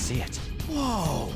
see it. Whoa!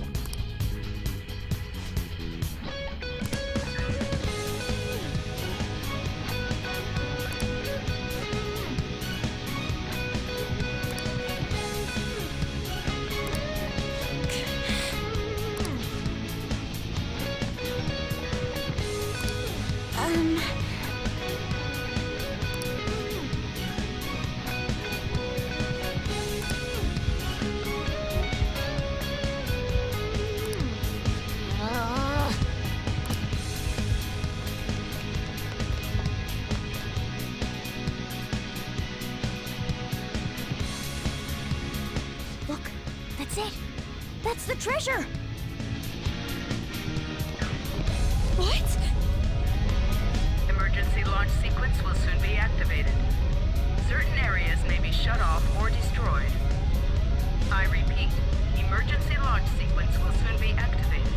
Look, that's it. That's the treasure. What? Emergency launch sequence will soon be activated. Certain areas may be shut off or destroyed. I repeat, emergency launch sequence will soon be activated.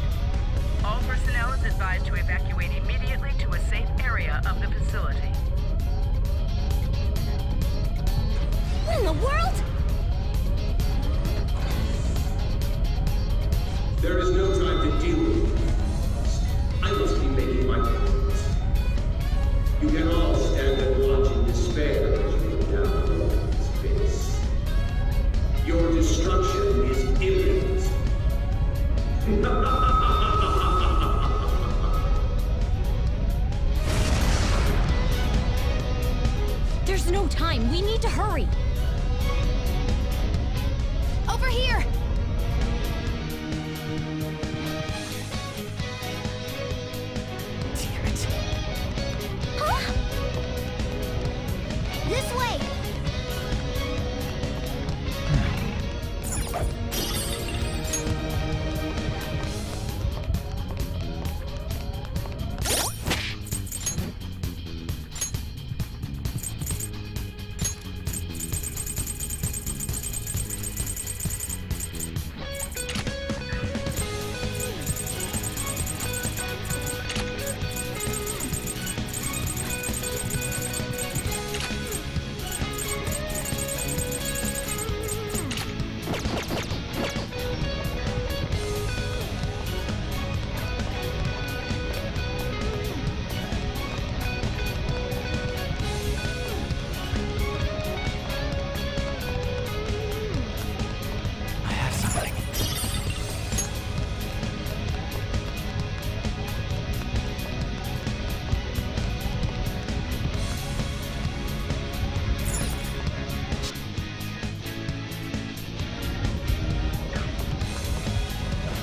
All personnel is advised to evacuate immediately to a safe area of the facility. What in the world? There is no time to deal with it. I must be making my point. You can all stand and watch in despair as you go down the road of space. Your destruction is imminent. There's no time. We need to hurry. Over here! Damn it. Huh? This way! I have something.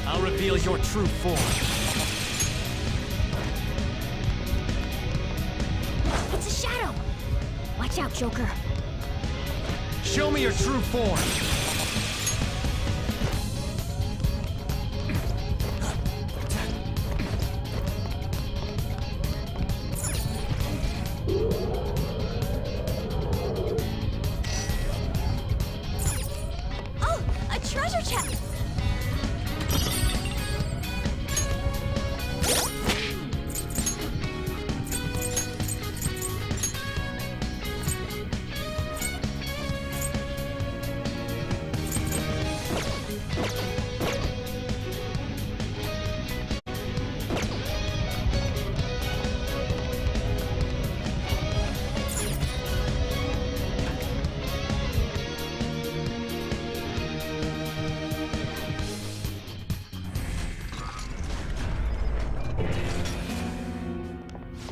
I'll reveal your true form. It's a shadow! Watch out, Joker. Show me your true form. Oh, a treasure chest!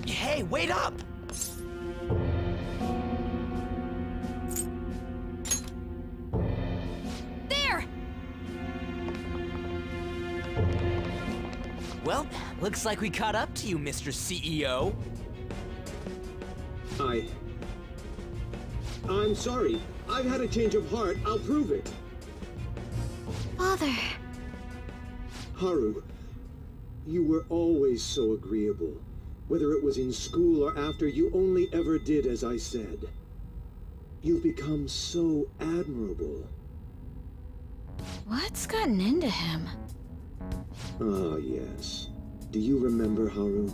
Hey, wait up! There! Well, looks like we caught up to you, Mr. CEO. I'm sorry. I've had a change of heart. I'll prove it. Father. Haru, you were always so agreeable. Whether it was in school or after, you only ever did as I said. You've become so admirable. What's gotten into him? Ah, yes. Do you remember, Haru?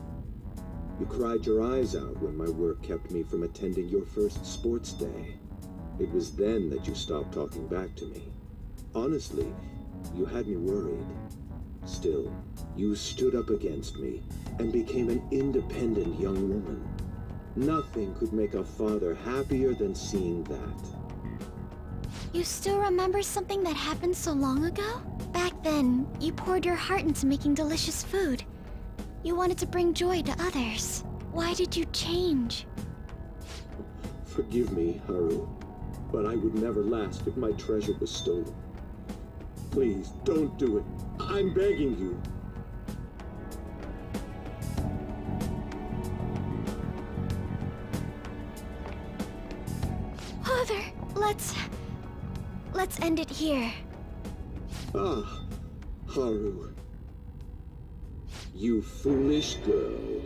You cried your eyes out when my work kept me from attending your first sports day. It was then that you stopped talking back to me. Honestly, You had me worried. Still, you stood up against me and became an independent young woman. Nothing could make a father happier than seeing that. You still remember something that happened so long ago? Back then, you poured your heart into making delicious food. You wanted to bring joy to others. Why did you change? Forgive me, Haru, but I would never last if my treasure was stolen. Please, don't do it. I'm begging you. Father, let's end it here. Ah, Haru. You foolish girl.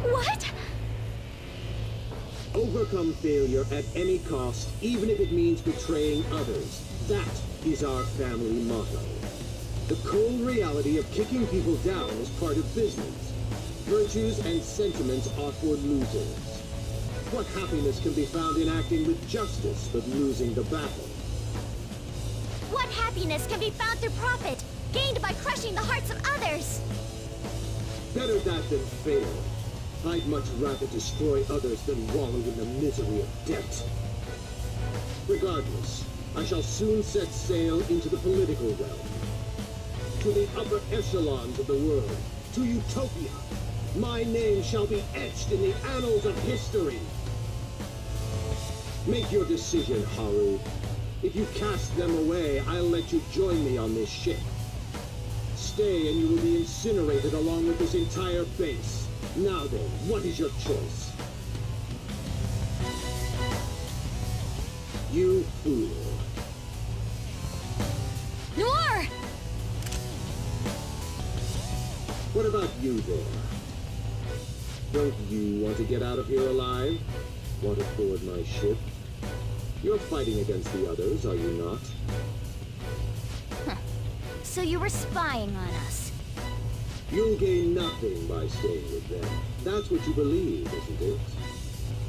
What? Overcome failure at any cost, even if it means betraying others. That is our family motto. The cold reality of kicking people down is part of business. Virtues and sentiments are for losers. What happiness can be found in acting with justice but losing the battle? What happiness can be found through profit, gained by crushing the hearts of others? Better that than fail. I'd much rather destroy others than wallow in the misery of debt. Regardless, I shall soon set sail into the political realm. To the upper echelons of the world, to Utopia. My name shall be etched in the annals of history. Make your decision, Haru. If you cast them away, I'll let you join me on this ship. Stay and you will be incinerated along with this entire base. Now then, what is your choice? You fool. Noir! What about you there? Don't you want to get out of here alive? Want to board my ship? You're fighting against the others, are you not? So you were spying on us. You'll gain nothing by staying with them. That's what you believe, isn't it?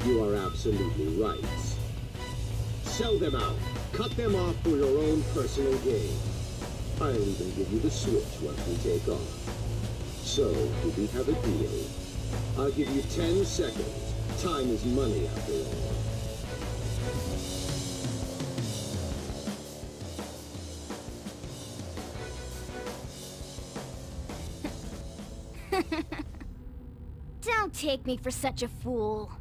You are absolutely right. Sell them out. Cut them off for your own personal gain. I'll even give you the switch once we take off. So, do we have a deal? I'll give you 10 seconds. Time is money after all. Don't take me for such a fool.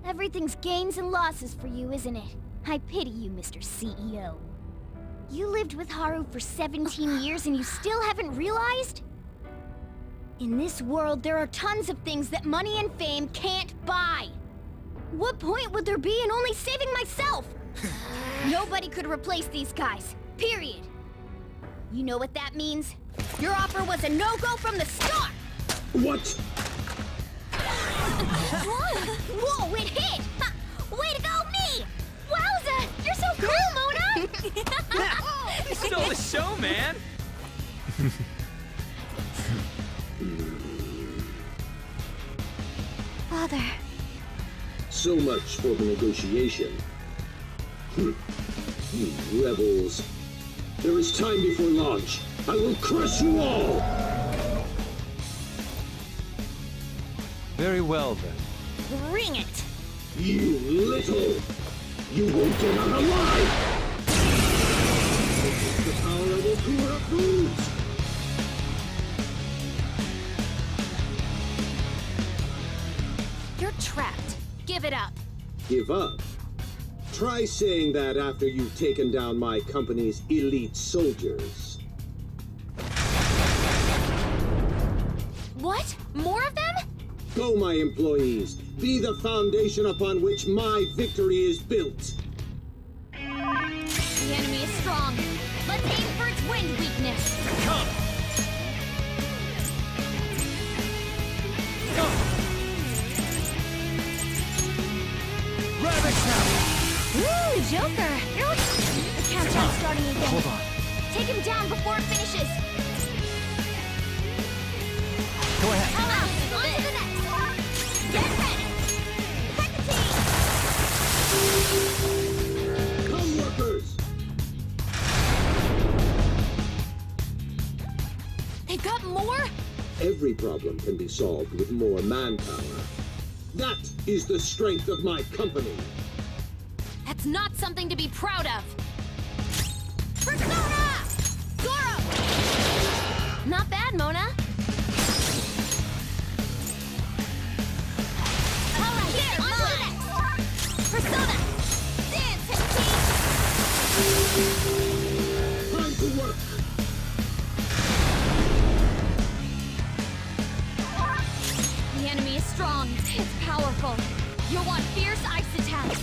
Everything's gains and losses for you, isn't it? I pity you, Mr. CEO. You lived with Haru for 17 years and you still haven't realized? In this world, there are tons of things that money and fame can't buy. What point would there be in only saving myself? Nobody could replace these guys, period. You know what that means? Your offer was a no-go from the start! What? Whoa, it hit! Ha, way to go, me! Wowza, you're so cool, Mona! You stole the show, man! Father. So much for the negotiation. You rebels. There is time before launch. I will crush you all! Very well, then. Bring it! You little! You won't get out alive! This is the power of Okumura foods! You're trapped. Give it up. Give up? Try saying that after you've taken down my company's elite soldiers. What? More of them? Go, my employees. Be the foundation upon which my victory is built. The enemy is strong. Let's aim for its wind weakness. Come! Go! Rabbit trap! Woo, Joker! You're like... The countdown's starting again. Hold on. Take him down before it finishes. Go ahead. Come on to the next. Get ready. Pack the team. every problem can be solved with more manpower. That is the strength of my company. That's not something to be proud of. Persona! Goro! Not bad, Mona. All right, here, on to the next. Persona! Dance, team! Time to work. The enemy is strong. It's powerful. You'll want fierce ice attacks.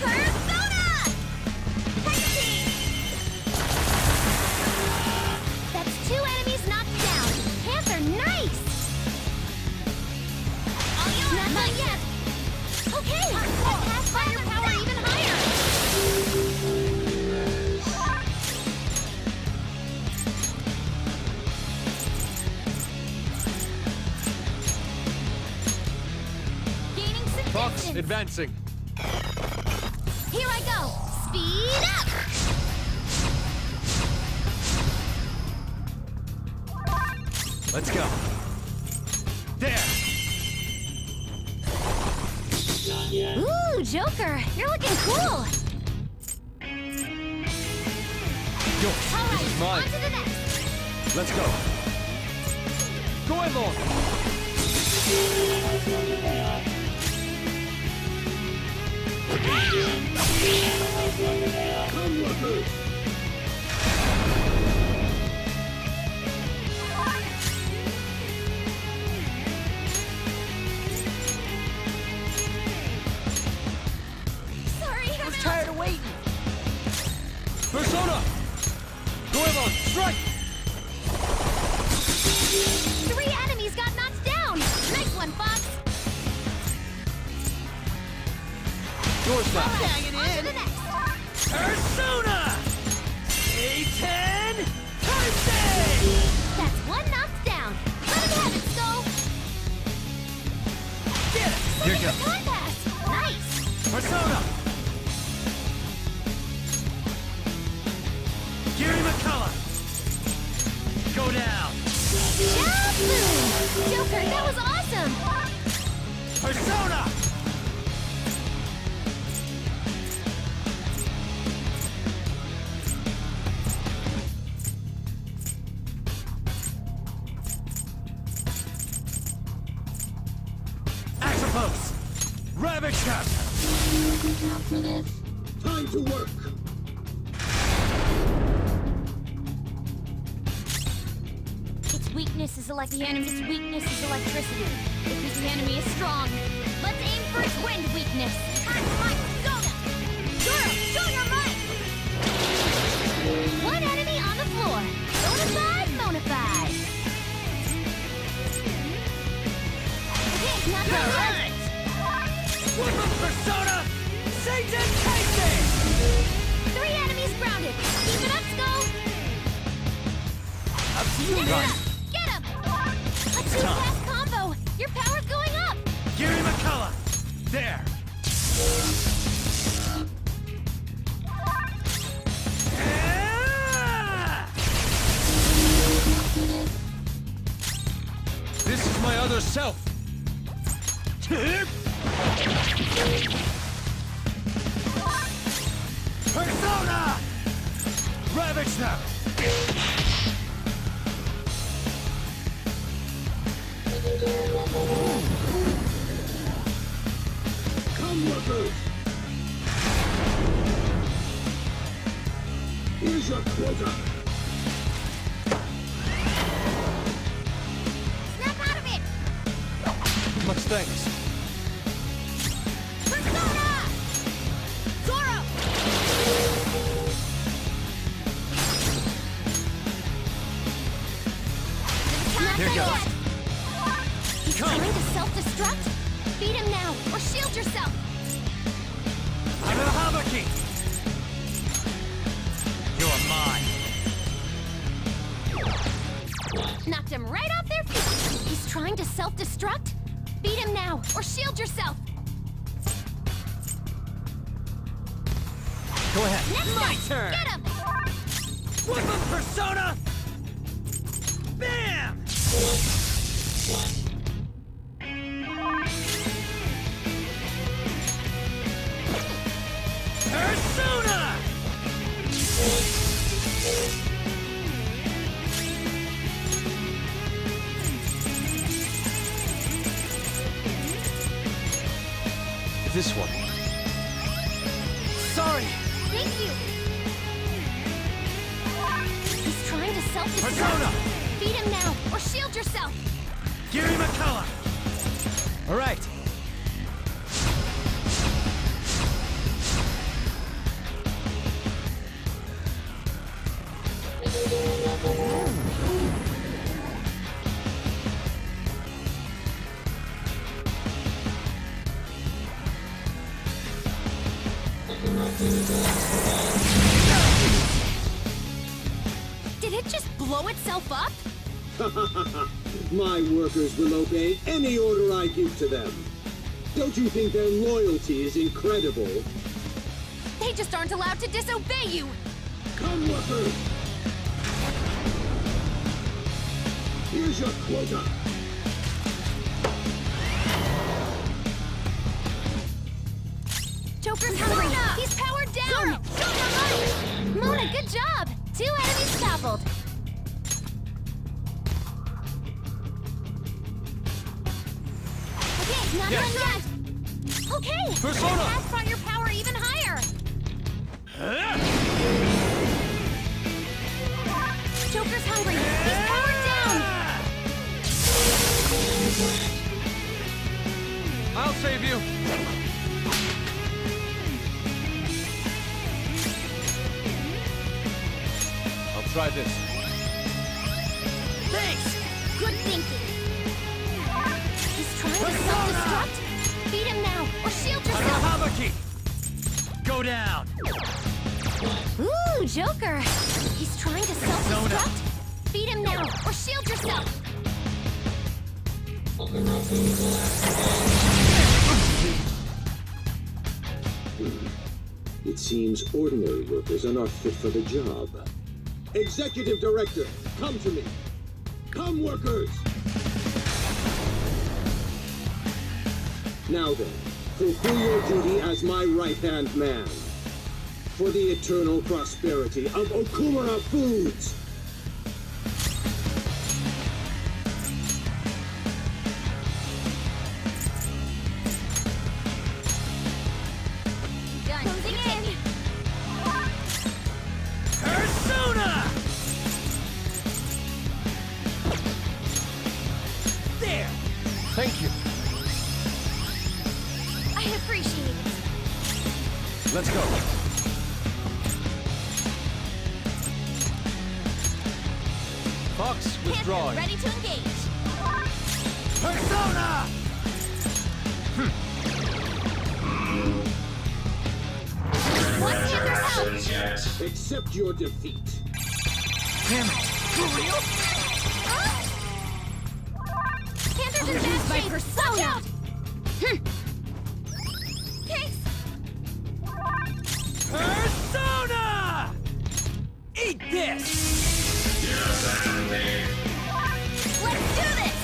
Persona! Hecate! That's 2 enemies knocked down. Hands are nice! All yours! Not yet! Okay! That Pathfinder power even higher! Gaining some Fox distance. advancing. Here I go! Speed up! Let's go. There. Ooh, Joker! You're looking cool! Yours. All This right, is mine. on to the next! Let's go. Goemon. Come, workers. Sorry, I was tired of waiting. Persona. Goemon, strike. 3 enemies got knocked down! Nice one, Fox! Yours now. Hang it On to in. the next! Persona! A10! Thursday! That's 1 knocked down! Let him have it, Skull! Get it! Here Second goes. time pass! Nice! Persona. Giri McCullough. Go down. Jump boom! Joker, that was awesome! Persona. Axopos. Ravage Cap. Time to work. Its weakness is the enemy's weakness is electricity. Because the enemy is strong. Let's aim for its wind weakness. Persona! Goro, show your might! 1 enemy on the floor. Bonafide, bonafide. Okay, not done yet. Woodland Persona. Satan Casey. 3 enemies grounded. Keep it up, Skull. Up to you, Next Ryan. up, get him! A 2-pass combo. Your power's going up. Giri McCullough. There. Yeah! This is my other self. Persona! Ravage now! Come, workers. Here's your quota. Snap out of it! Much thanks. Persona! Goro! Here goes. He's Come. trying to self-destruct? Beat him now, or shield yourself! Out of the Habaki! You're mine. Knocked him right off their feet! He's trying to self-destruct? Beat him now, or shield yourself! Go ahead. Next My up, turn. get him! Woodland Persona! Persona! This one. Sorry! Thank you! He's trying to self-destruct. Persona! Beat him now, or shield yourself! Giri McCullough! Alright. Did it just blow itself up? My workers will obey any order I give to them. Don't you think their loyalty is incredible? They just aren't allowed to disobey you! Come, workers! Here's your quota. Joker's hungry! He's powered down! Mona, good job! 2 enemies toppled! Okay, not done yet! Okay! Persona! Fast brought your power even higher! Joker's hungry! He's powered down! I'll save you! I'll try this. Thanks! Good thinking! He's trying to self-destruct? Beat him now, or shield yourself! Habaki! Go down! Ooh, Joker! He's trying to self-destruct? Beat him now, or shield yourself! It seems ordinary workers are not fit for the job. Executive Director, come to me. Come, workers! Now then, fulfill your duty as my right-hand man. For the eternal prosperity of Okumura Foods! Closing in! Persona! There! Thank you. I appreciate it. Let's go. Fox Panther, withdrawing. ready to engage. Persona! One Panther's out! Accept your defeat. Damn it! For real? Panther's in bad shape! Watch out! Thanks! Persona! Eat this! Let's do this!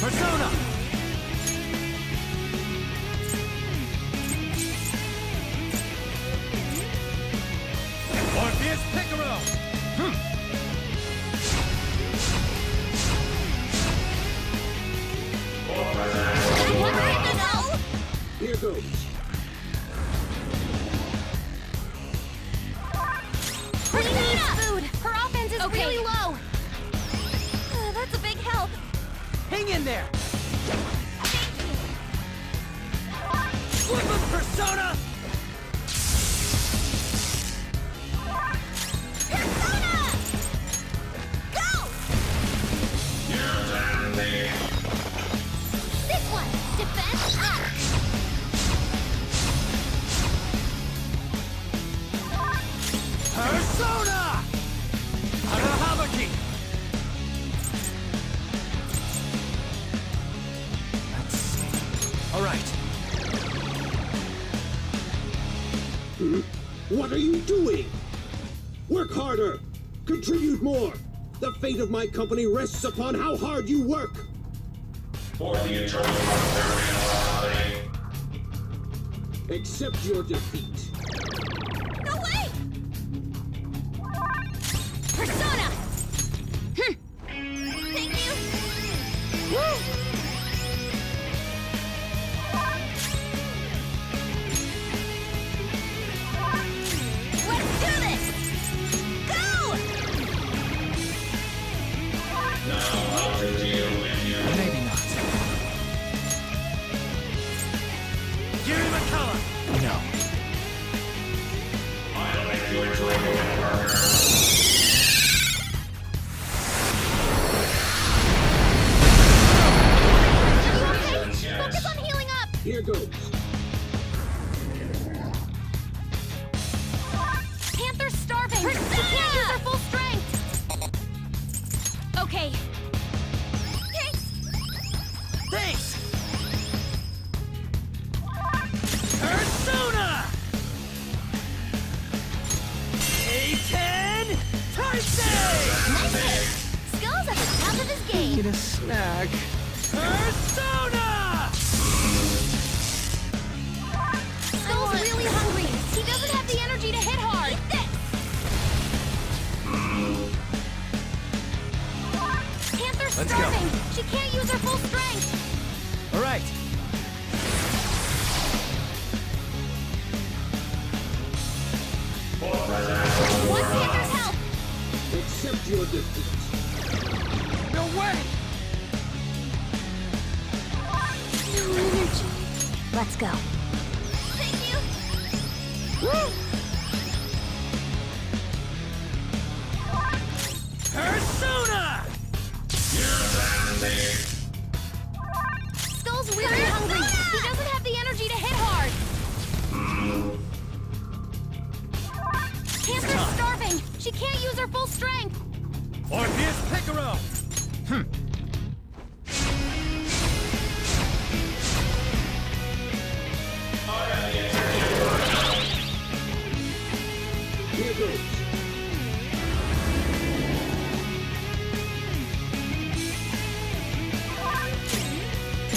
Persona! Orpheus Picaro! Here goes. She needs food! Her offense is really low! That's a big help! Hang in there! Flip him, Persona! Persona! Go! This one! Defense up! Persona! Arahabaki! Let's see. All right. What are you doing? Work harder! Contribute more! The fate of my company rests upon how hard you work! For the eternal prosperity of our Accept your defeat. No way! Persona! Thank you! Woo! Let's do this! Go! Now, how to deal with you? Maybe not. Yuri McCullough! No. I'll make you into a human burger. Focus on healing up! Here goes. Panther's starving! She can't use her full strength! Okay. Thanks! Persona! A10 Taisei! Nice hit! Skull's at the top of his game! Get a snack. Persona! Skull's really hungry! He doesn't have the energy to hit hard! Eat this! Panther's Let's go. starving! She can't use her full strength! All right. Want Panther's help! Accept your defeat. No way! No energy. Let's go. Thank you! Woo! Persona! Skull's really hungry! He doesn't have the energy to hit hard! Panther's starving! She can't use her full strength! Orpheus Picaro! Here goes.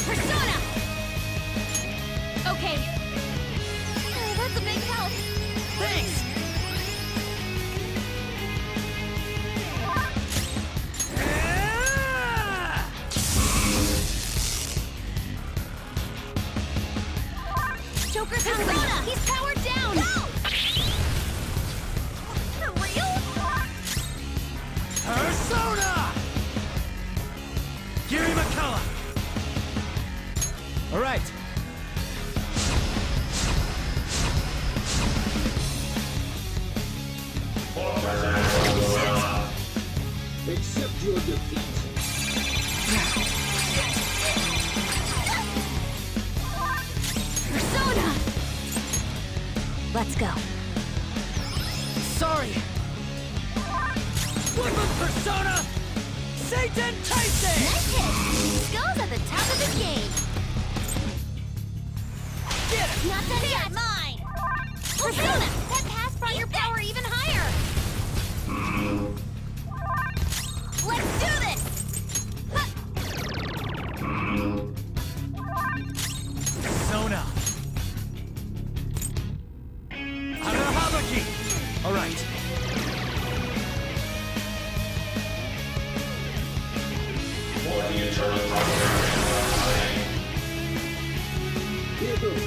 Persona! Okay. Oh, that's a big help. Thanks! Ah! Joker's hungry! He's powered down! Go! For real? Persona! Yuri McCullough! All right. Accept your defeat. Persona! Let's go. Sorry! Woodland Persona! Satan Taisei! Nice hit! Skull's at the top of his game. Get it! Not done yet! Mine! Persona! That pass brought your power even higher! Let's do this! Persona! Arahabaki! All right. For the eternal prosperity of our Here goes.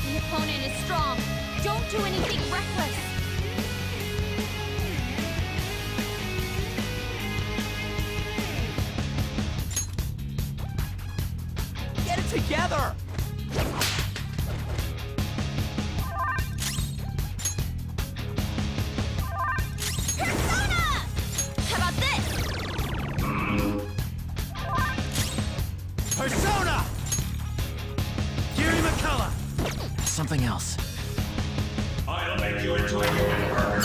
The opponent is strong. Don't do anything reckless. Get it together. Persona! How about this? Persona! Yuri McCullough! Something else. I'll make you into a human burger.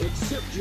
Accept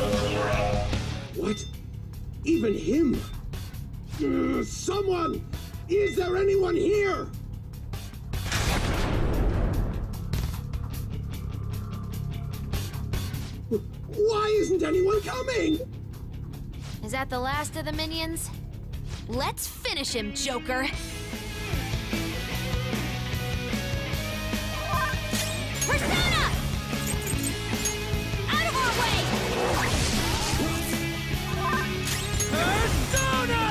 Okumura. What? Even him? Someone! Is there anyone here? Why isn't anyone coming? Is that the last of the minions? Let's finish him, Joker! Persona! Out of our way! Persona!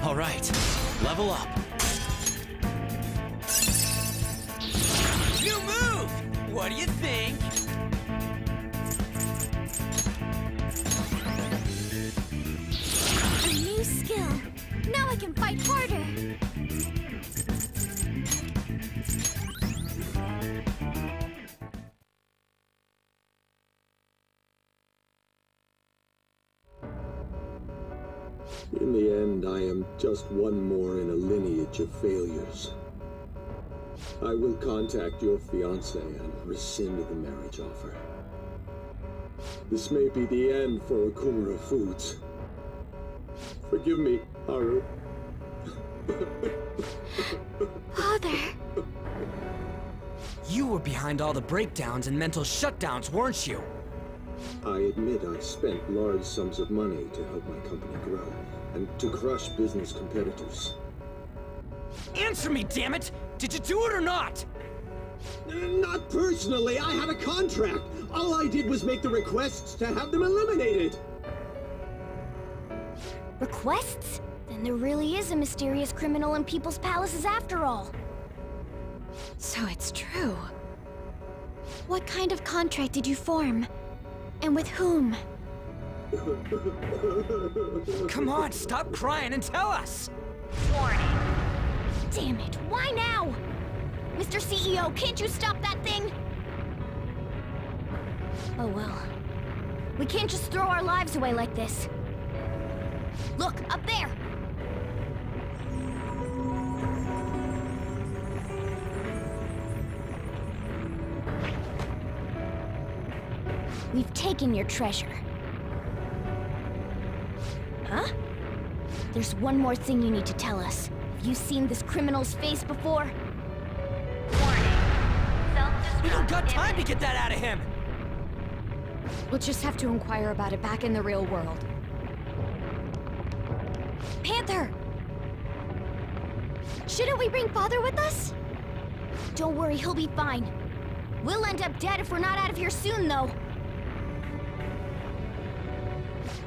All right, level up. New move! What do you think? A new skill. Now I can fight harder. In the end, I am just one more in a lineage of failures. I will contact your fiancé and rescind the marriage offer. This may be the end for Okumura Foods. Forgive me, Haru. Father. You were behind all the breakdowns and mental shutdowns, weren't you? I admit I spent large sums of money to help my company grow, and to crush business competitors. Answer me, damn it! Did you do it or not? Not personally, I had a contract! All I did was make the requests to have them eliminated! Requests? Then there really is a mysterious criminal in people's palaces after all. So it's true. What kind of contract did you form? And with whom? Come on, stop crying and tell us! Warning. Damn it, why now? Mr. CEO, can't you stop that thing? Oh well. We can't just throw our lives away like this. Look, up there! We've taken your treasure. Huh? There's one more thing you need to tell us. Have you seen this criminal's face before? Warning. Self-destruct We don't got time to imminent. get that out of him! We'll just have to inquire about it back in the real world. Panther! Shouldn't we bring Father with us? Don't worry, he'll be fine. We'll end up dead if we're not out of here soon, though.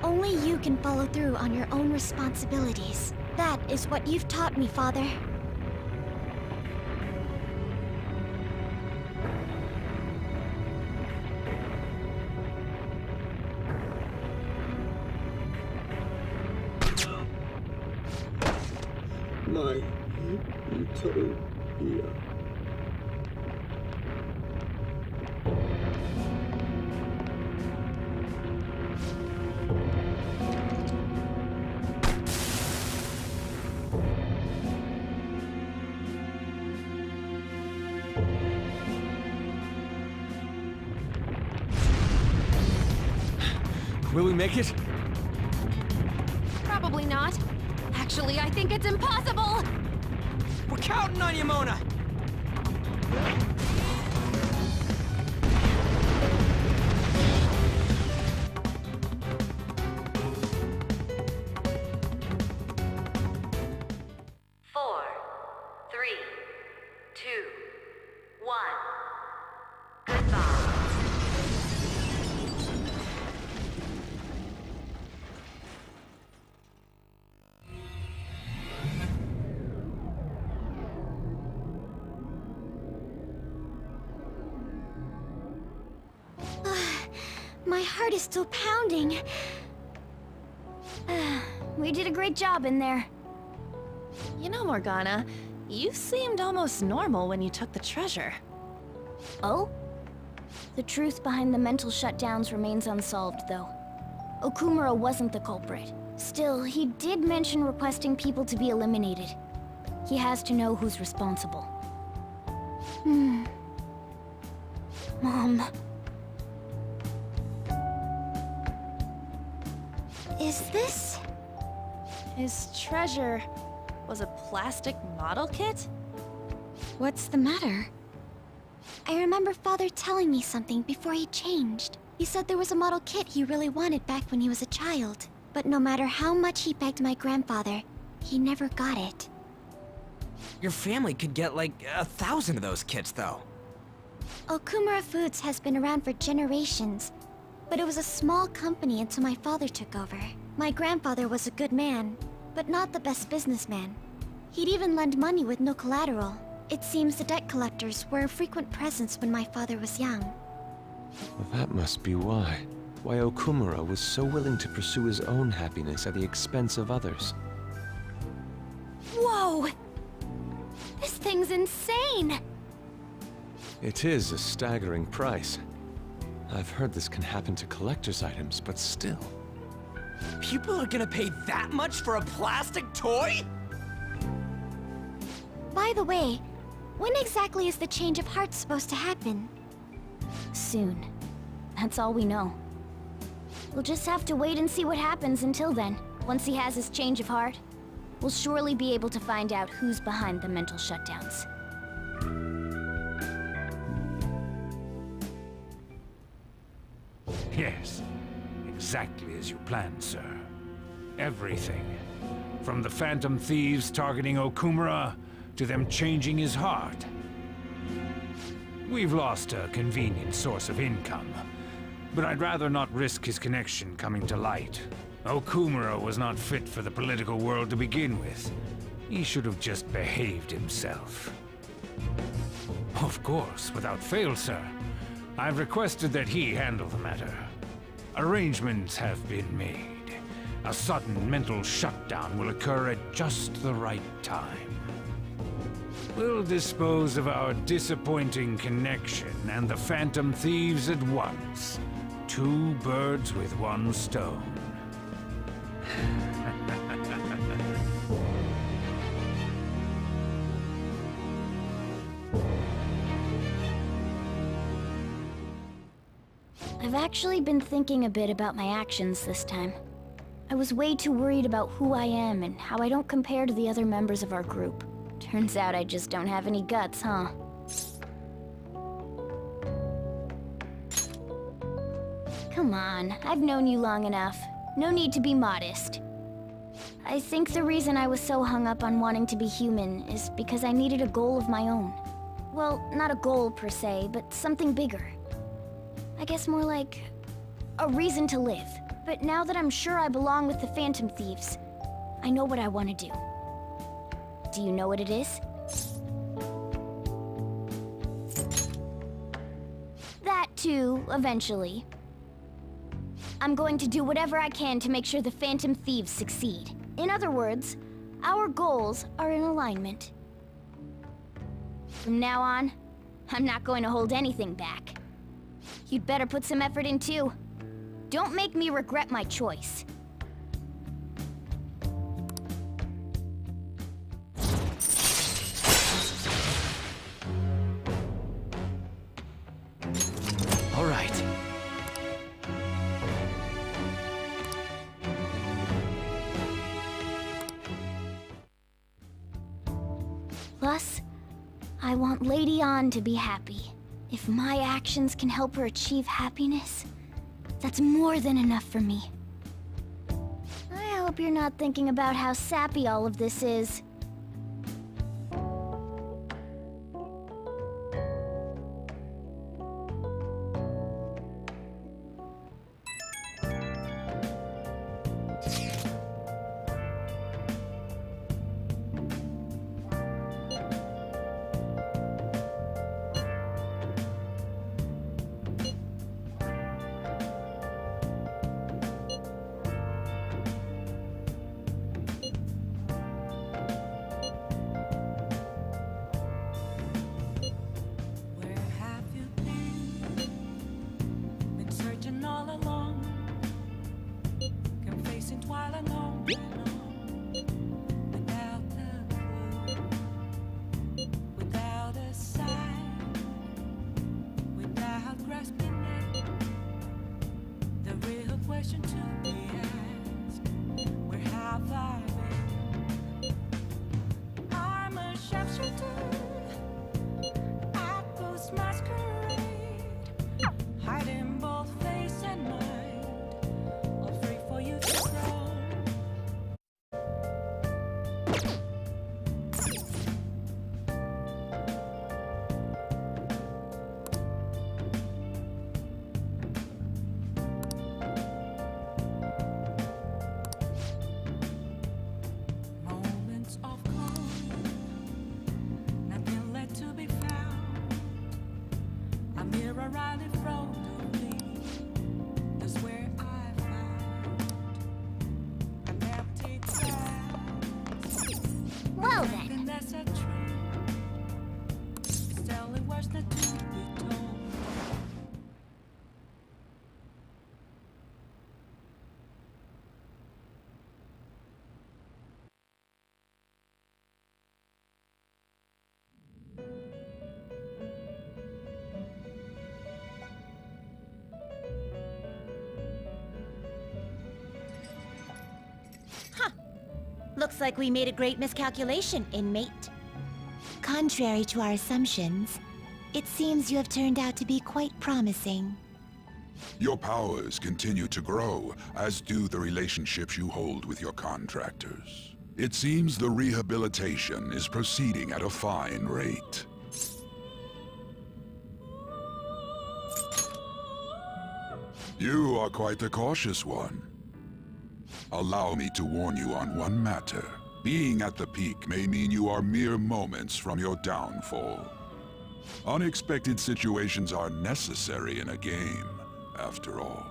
Only you can follow through on your own responsibilities. That is what you've taught me, Father. My utopia. Will we make it? Probably not. Actually, I think it's impossible! We're counting on you, Mona! Four, three, two, one. Goodbye. My heart is still pounding. We did a great job in there. You know, Morgana, you seemed almost normal when you took the treasure. Oh? The truth behind the mental shutdowns remains unsolved, though. Okumura wasn't the culprit. Still, he did mention requesting people to be eliminated. He has to know who's responsible. Mom. Is this... His treasure was a plastic model kit? What's the matter? I remember Father telling me something before he changed. He said there was a model kit he really wanted back when he was a child. But no matter how much he begged my grandfather, he never got it. Your family could get like 1,000 of those kits, though. Okumura Foods has been around for generations, but it was a small company until my father took over. My grandfather was a good man, but not the best businessman. He'd even lend money with no collateral. It seems the debt collectors were a frequent presence when my father was young. Well, that must be why. Why Okumura was so willing to pursue his own happiness at the expense of others. Whoa! This thing's insane! It is a staggering price. I've heard this can happen to collector's items, but still. People are gonna pay that much for a plastic toy? By the way, when exactly is the change of heart supposed to happen? Soon. That's all we know. We'll just have to wait and see what happens until then. Once he has his change of heart, we'll surely be able to find out who's behind the mental shutdowns. Yes, exactly as you planned, sir. Everything. From the Phantom Thieves targeting Okumura, to them changing his heart. We've lost a convenient source of income, but I'd rather not risk his connection coming to light. Okumura was not fit for the political world to begin with. He should have just behaved himself. Of course, without fail, sir. I've requested that he handle the matter. Arrangements have been made. A sudden mental shutdown will occur at just the right time. We'll dispose of our disappointing connection and the Phantom Thieves at once. 2 birds with 1 stone. I've actually been thinking a bit about my actions this time. I was way too worried about who I am and how I don't compare to the other members of our group. Turns out I just don't have any guts, huh? Come on, I've known you long enough. No need to be modest. I think the reason I was so hung up on wanting to be human is because I needed a goal of my own. Well, not a goal per se, but something bigger. I guess more like a reason to live. But now that I'm sure I belong with the Phantom Thieves, I know what I want to do. Do you know what it is? That too, eventually. I'm going to do whatever I can to make sure the Phantom Thieves succeed. In other words, our goals are in alignment. From now on, I'm not going to hold anything back. You'd better put some effort in too. Don't make me regret my choice. All right. Plus, I want Lady An to be happy. If my actions can help her achieve happiness, that's more than enough for me. I hope you're not thinking about how sappy all of this is. Well then. Looks like we made a great miscalculation, inmate. Contrary to our assumptions, it seems you have turned out to be quite promising. Your powers continue to grow, as do the relationships you hold with your contractors. It seems the rehabilitation is proceeding at a fine rate. You are quite the cautious one. Allow me to warn you on one matter. Being at the peak may mean you are mere moments from your downfall. Unexpected situations are necessary in a game, after all.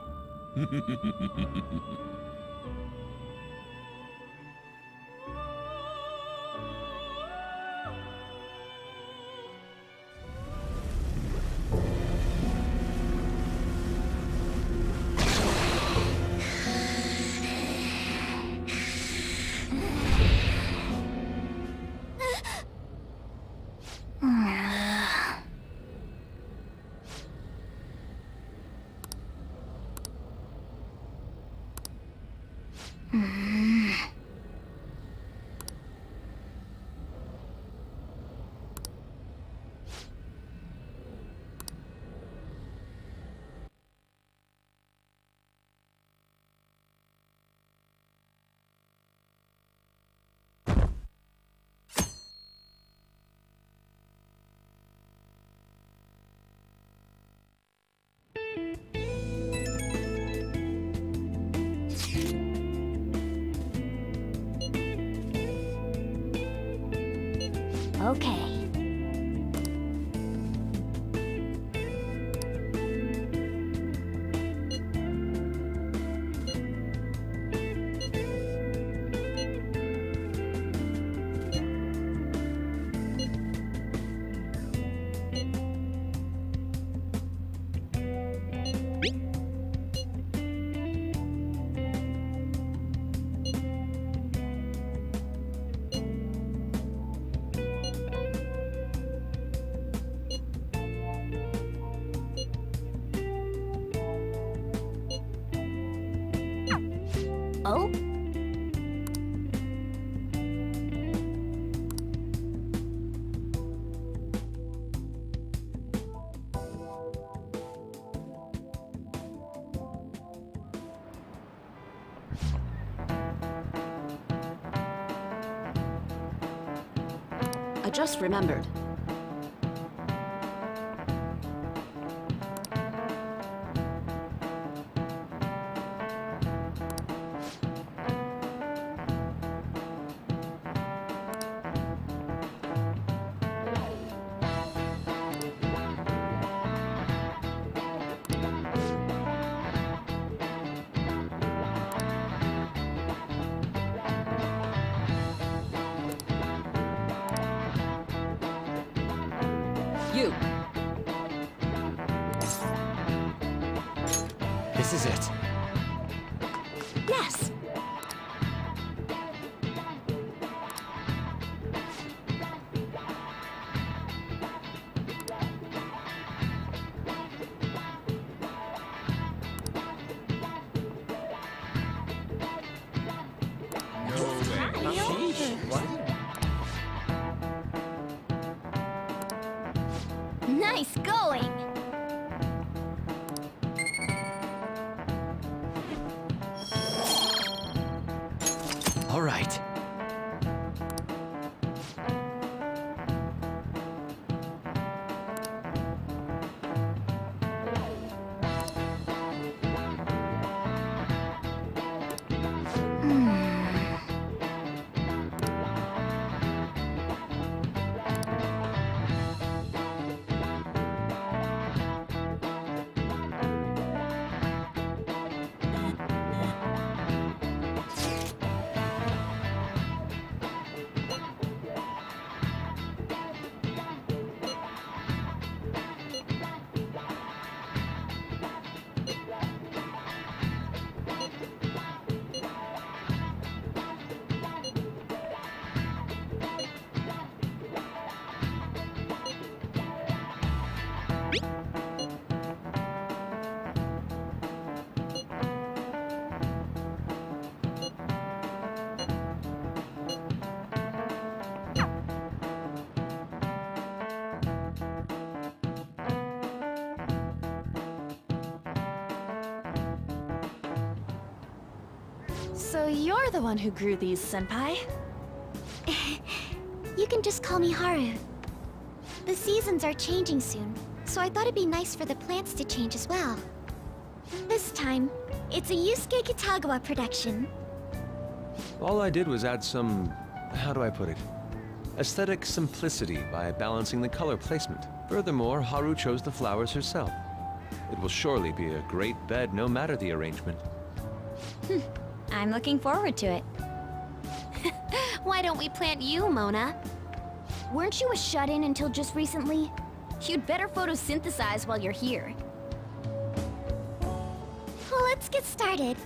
Okay. Oh? I just remembered. You. This is it. Yes. right. So you're the one who grew these, Senpai? You can just call me Haru. The seasons are changing soon, so I thought it'd be nice for the plants to change as well. This time, it's a Yusuke Kitagawa production. All I did was add some... how do I put it? Aesthetic simplicity by balancing the color placement. Furthermore, Haru chose the flowers herself. It will surely be a great bed no matter the arrangement. I'm looking forward to it. Why don't we plant you, Mona? Weren't you a shut-in until just recently? You'd better photosynthesize while you're here. Well, let's get started.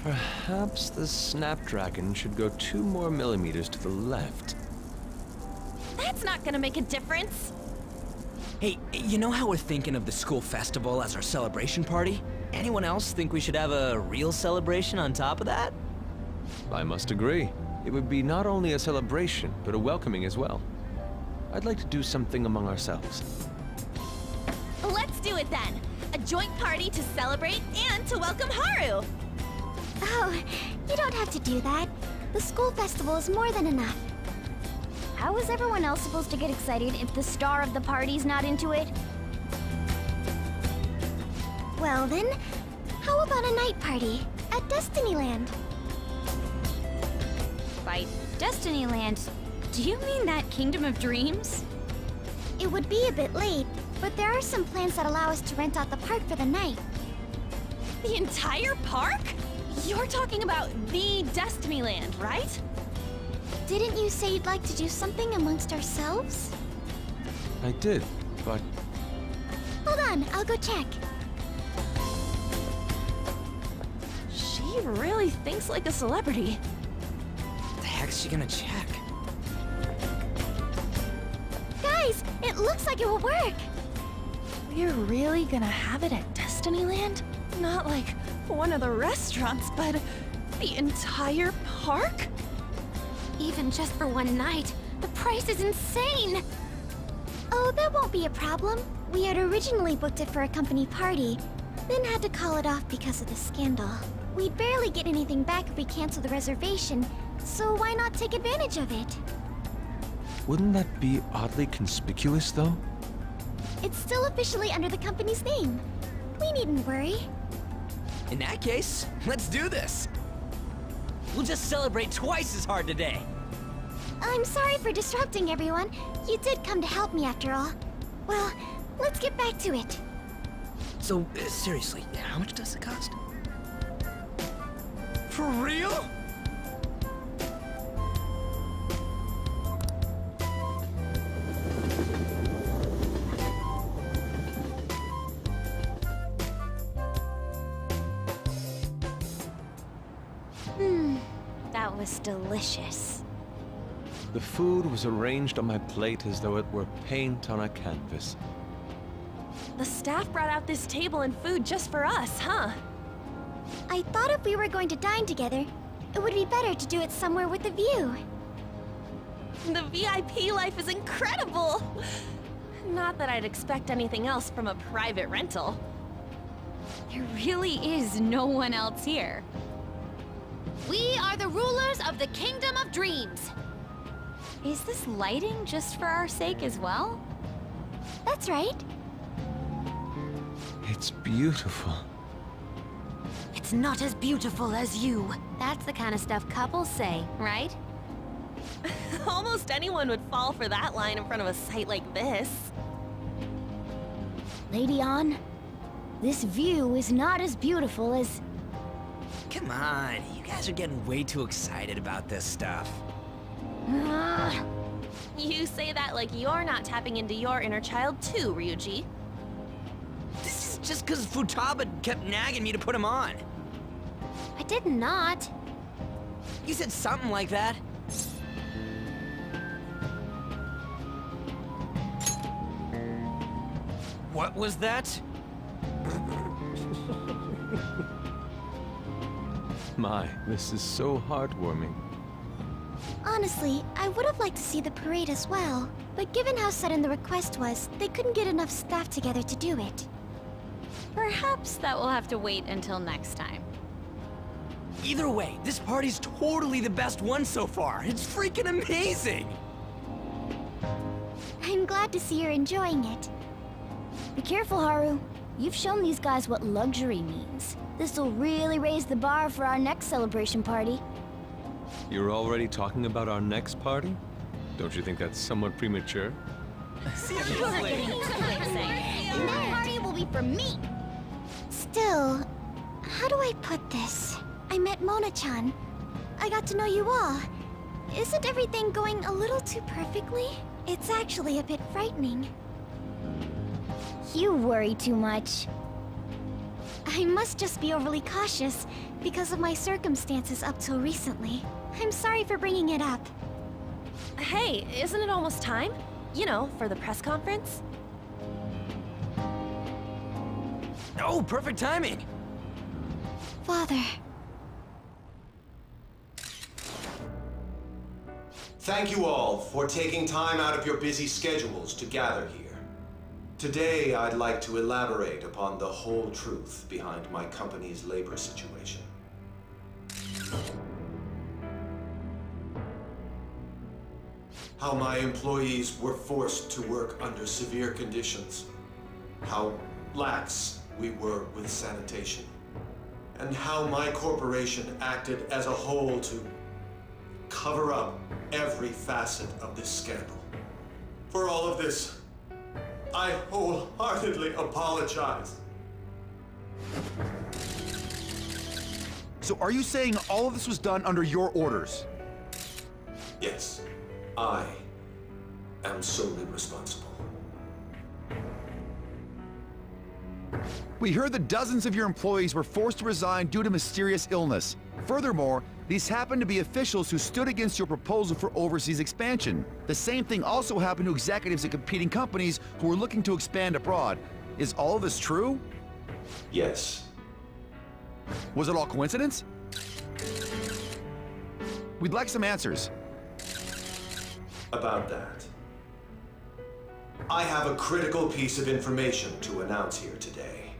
Perhaps the Snapdragon should go 2 more millimeters to the left. That's not gonna make a difference. Hey, you know how we're thinking of the school festival as our celebration party? Anyone else think we should have a real celebration on top of that? I must agree. It would be not only a celebration, but a welcoming as well. I'd like to do something among ourselves. Let's do it then. A joint party to celebrate and to welcome Haru. Oh, you don't have to do that. The school festival is more than enough. How is everyone else supposed to get excited if the star of the party's not into it? Well then, how about a night party at Destinyland? By Destinyland, do you mean that Kingdom of Dreams? It would be a bit late, but there are some plans that allow us to rent out the park for the night. The entire park? You're talking about the Destinyland, right? Didn't you say you'd like to do something amongst ourselves? I did, but... Hold on, I'll go check. She really thinks like a celebrity. What the heck's she gonna check? Guys, it looks like it will work. We're really gonna have it at Destinyland? Not like one of the restaurants, but the entire park? Even just for one night, the price is insane! Oh, that won't be a problem. We had originally booked it for a company party, then had to call it off because of the scandal. We'd barely get anything back if we cancel the reservation, so why not take advantage of it? Wouldn't that be oddly conspicuous, though? It's still officially under the company's name. We needn't worry. In that case, let's do this. We'll just celebrate twice as hard today. I'm sorry for disrupting everyone. You did come to help me after all. Well, let's get back to it. So, seriously, how much does it cost? For real? That was delicious. The food was arranged on my plate as though it were paint on a canvas. The staff brought out this table and food just for us, huh? I thought if we were going to dine together, it would be better to do it somewhere with a view. The VIP life is incredible! Not that I'd expect anything else from a private rental. There really is no one else here. We are the rulers of the Kingdom of Dreams. Is this lighting just for our sake as well? That's right. It's beautiful. It's not as beautiful as you. That's the kind of stuff couples say, right? Almost anyone would fall for that line in front of a sight like this. Lady An, this view is not as beautiful as... Come on, you guys are getting way too excited about this stuff. You say that like you're not tapping into your inner child too, Ryuji. This is just because Futaba kept nagging me to put him on. I did not. You said something like that. What was that? My, this is so heartwarming. Honestly, I would have liked to see the parade as well. But given how sudden the request was, they couldn't get enough staff together to do it. Perhaps that will have to wait until next time. Either way, this party's totally the best one so far. It's freaking amazing! I'm glad to see you're enjoying it. Be careful, Haru. You've shown these guys what luxury means. This'll really raise the bar for our next celebration party. You're already talking about our next party? Don't you think that's somewhat premature? Seriously? And that party will be for me! Still, how do I put this? I met Mona-chan. I got to know you all. Isn't everything going a little too perfectly? It's actually a bit frightening. You worry too much. I must just be overly cautious because of my circumstances up till recently. I'm sorry for bringing it up. Hey, isn't it almost time? You know, for the press conference? Oh, perfect timing! Father. Thank you all for taking time out of your busy schedules to gather here. Today, I'd like to elaborate upon the whole truth behind my company's labor situation. How my employees were forced to work under severe conditions. How lax we were with sanitation. And how my corporation acted as a whole to cover up every facet of this scandal. For all of this, I wholeheartedly apologize. So are you saying all of this was done under your orders? Yes, I am solely responsible. We heard that dozens of your employees were forced to resign due to mysterious illness. Furthermore, these happened to be officials who stood against your proposal for overseas expansion. The same thing also happened to executives at competing companies who were looking to expand abroad. Is all of this true? Yes. Was it all coincidence? We'd like some answers. About that, I have a critical piece of information to announce here today.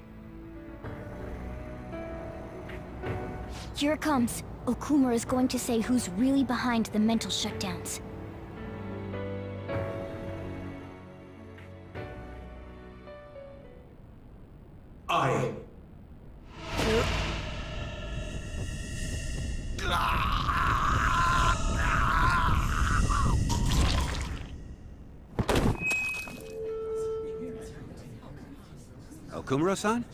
Here it comes. Okumura is going to say who's really behind the mental shutdowns. I... Okumura-san?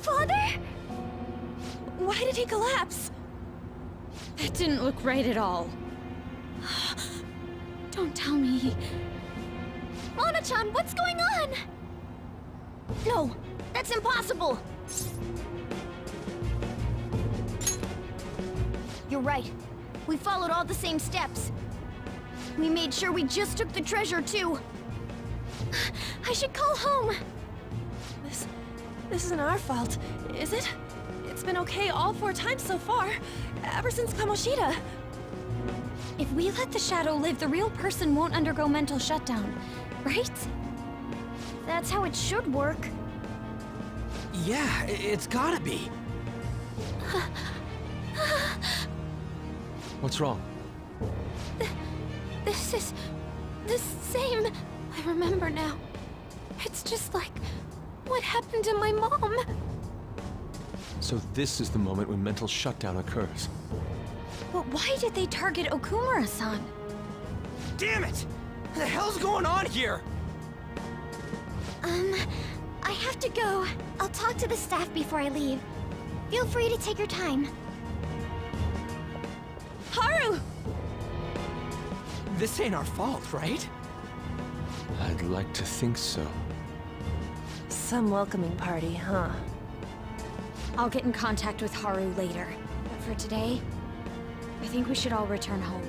Father? Why did he collapse? That didn't look right at all. Don't tell me. Mona-chan, what's going on? No, that's impossible! You're right. We followed all the same steps. We made sure we just took the treasure, too. I should call home. This isn't our fault, is it? It's been okay all 4 times so far, ever since Kamoshida. If we let the shadow live, the real person won't undergo mental shutdown, right? That's how it should work. Yeah, it's gotta be. What's wrong? This is the same. I remember now. It's just like what happened to my mom. So this is the moment when mental shutdown occurs. But why did they target Okumura-san? Damn it! What the hell's going on here? I have to go. I'll talk to the staff before I leave. Feel free to take your time. Haru! This ain't our fault, right? I'd like to think so. Some welcoming party, huh? I'll get in contact with Haru later. But for today, I think we should all return home.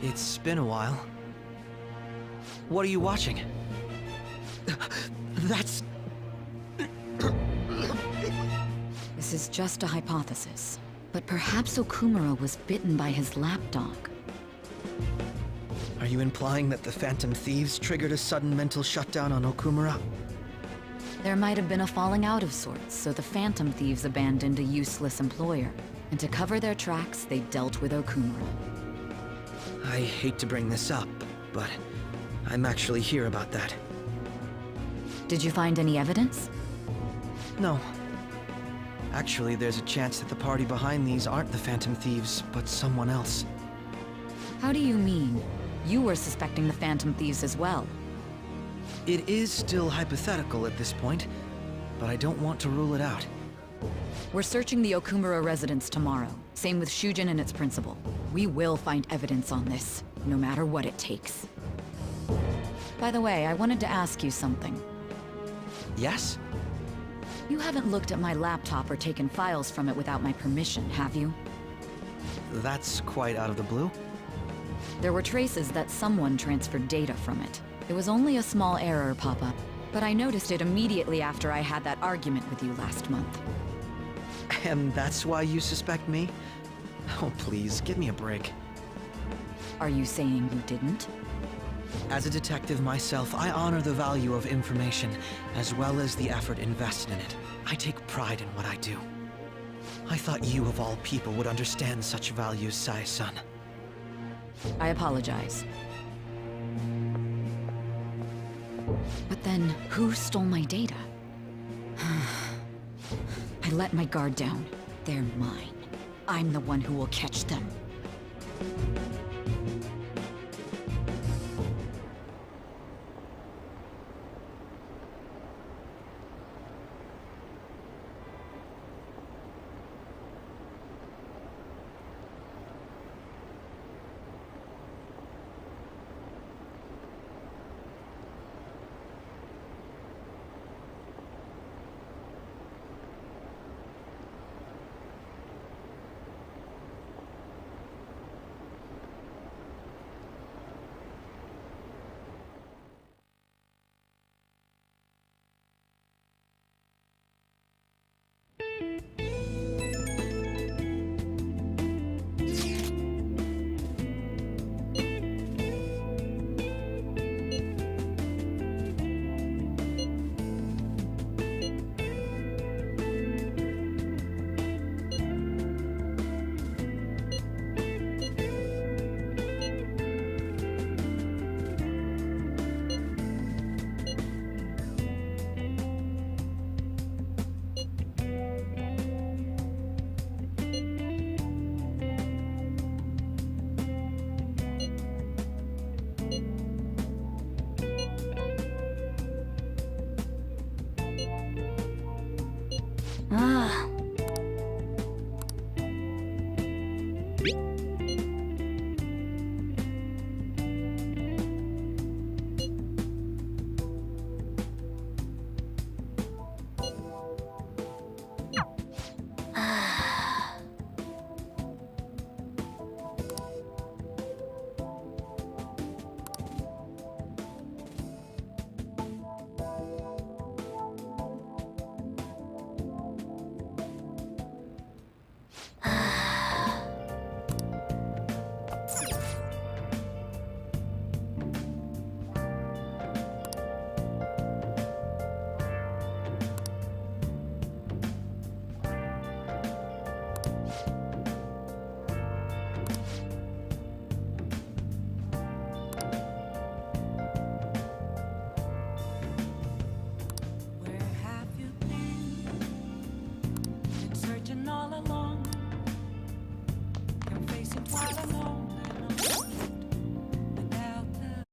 It's been a while. What are you watching? That's... This is just a hypothesis, but perhaps Okumura was bitten by his lapdog. Are you implying that the Phantom Thieves triggered a sudden mental shutdown on Okumura? There might have been a falling out of sorts, so the Phantom Thieves abandoned a useless employer. And to cover their tracks, they dealt with Okumura. I hate to bring this up, but I'm actually here about that. Did you find any evidence? No. Actually, there's a chance that the party behind these aren't the Phantom Thieves, but someone else. How do you mean? You were suspecting the Phantom Thieves as well. It is still hypothetical at this point, but I don't want to rule it out. We're searching the Okumura residence tomorrow. Same with Shujin and its principal. We will find evidence on this, no matter what it takes. By the way, I wanted to ask you something. Yes? You haven't looked at my laptop or taken files from it without my permission, have you? That's quite out of the blue. There were traces that someone transferred data from it. It was only a small error pop-up, but I noticed it immediately after I had that argument with you last month. And that's why you suspect me? Oh, please, give me a break. Are you saying you didn't? As a detective myself, I honor the value of information, as well as the effort invested in it. I take pride in what I do. I thought you, of all people, would understand such values, Sae-san. I apologize. But then, who stole my data? I let my guard down. They're mine. I'm the one who will catch them. face it all alone.